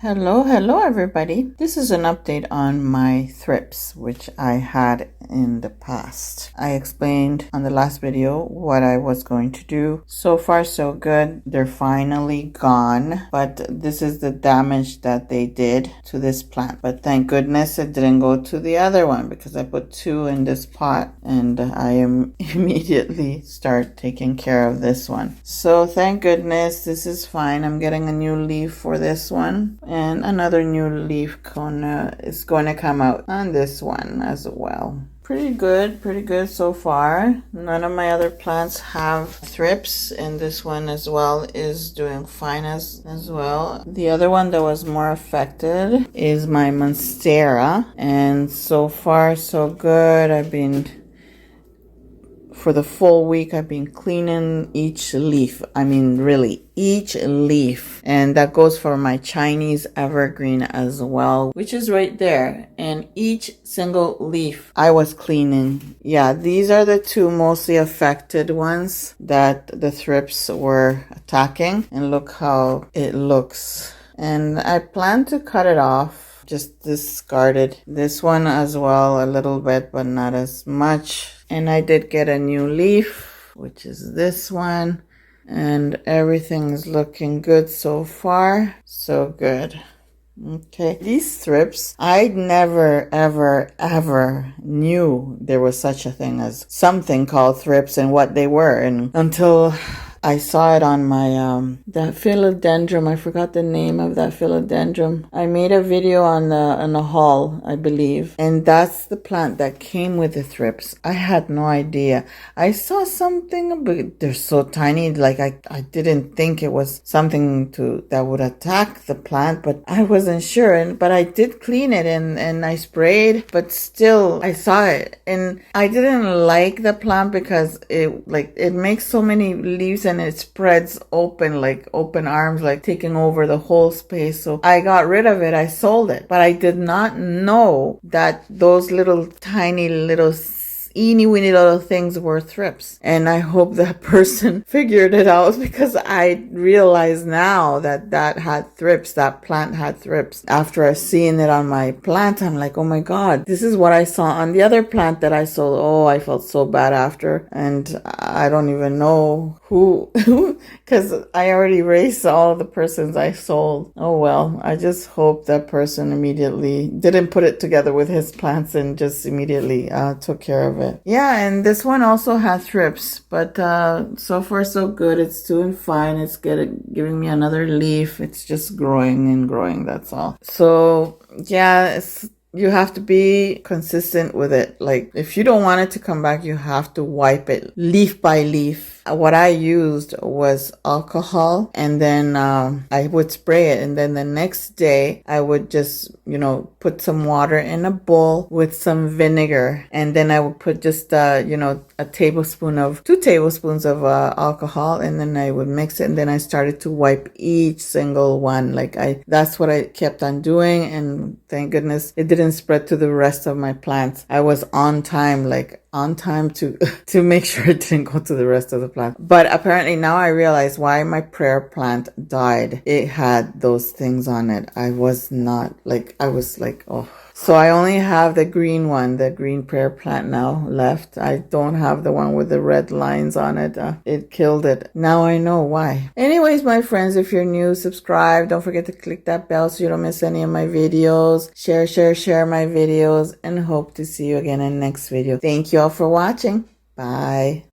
Hello everybody. This is an update on my thrips, which I had in the past. I explained on the last video what I was going to do. So far so good. They're finally gone, but this is the damage that they did to this plant. But thank goodness it didn't go to the other one because I put two in this pot and I am immediately start taking care of this one. So thank goodness this is fine. I'm getting a new leaf for this one. And another new leaf is going to come out on this one as well. Pretty good so far. None of my other plants have thrips, and this one as well is doing fine as well. The other one that was more affected is my monstera, and so far so good. For the full week, I've been cleaning each leaf. I mean, really, each leaf. And that goes for my Chinese evergreen as well, which is right there. And each single leaf I was cleaning. Yeah, these are the two mostly affected ones that the thrips were attacking. And look how it looks. And I plan to cut it off. Just discarded this one as well a little bit, but not as much. And I did get a new leaf, which is this one. And everything's looking good so far. So good. Okay. These thrips, I never, ever knew there was such a thing as something called thrips and what they were. And until I saw it on my, that philodendron. I forgot the name of that philodendron. I made a video on the haul, I believe. And that's the plant that came with the thrips. I had no idea. I saw something, but they're so tiny. Like I didn't think it was something that would attack the plant, but I wasn't sure. But I did clean it and I sprayed, but still I saw it. And I didn't like the plant because it makes so many leaves and it spreads open, like open arms, like taking over the whole space. So I got rid of it. I sold it, but I did not know that those little tiny little eeny weeny little things were thrips. And I hope that person figured it out, because I realize now that had thrips, that plant had thrips. After seeing it on my plant, I'm like, oh my God, this is what I saw on the other plant that I sold. Oh, I felt so bad after. And I don't even know who, because I already erased all the persons I sold. Oh well, I just hope that person immediately didn't put it together with his plants and just immediately took care of it. Yeah, and this one also has thrips, but so far so good. It's doing fine. It's giving me another leaf. It's just growing and growing, that's all. So yeah, you have to be consistent with it. Like, if you don't want it to come back, you have to wipe it leaf by leaf. What I used was alcohol, and then I would spray it, and then the next day I would just, put some water in a bowl with some vinegar, and then I would put just, 2 tablespoons of alcohol, and then I would mix it, and then I started to wipe each single one. That's what I kept on doing, and thank goodness it didn't spread to the rest of my plants. I was on time to make sure it didn't go to the rest of the plant. But apparently now I realize why my prayer plant died. It had those things on it. I was like, oh. So I only have the green one, the green prayer plant now left. I don't have the one with the red lines on it. It killed it. Now I know why. Anyways, my friends, if you're new, subscribe. Don't forget to click that bell so you don't miss any of my videos. Share my videos, and hope to see you again in the next video. Thank you all for watching. Bye.